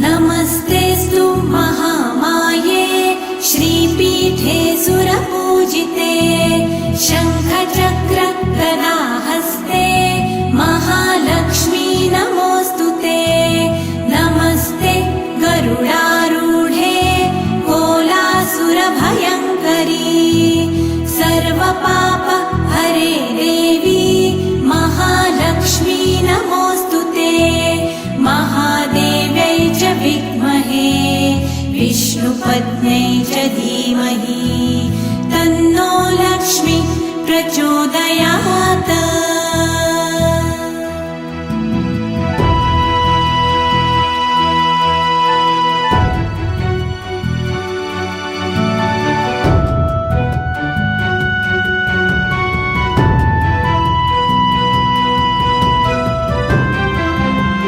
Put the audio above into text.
नमस्तेऽस्तु महामाये श्रीपीठे सुरपूजिते शङ्खचक्र गदाहस्ते महालक्ष्मी नमोऽस्तुते। नमस्ते गरुडारूढे कोलासुरभयङ्करी सर्वपाप हरे देवी महालक्ष्मी नमोऽस्तुते। महादेव्यै च विद्महे विष्णुपत्न्यै च धीमहि तन्नो लक्ष्मी प्रचोदयात्।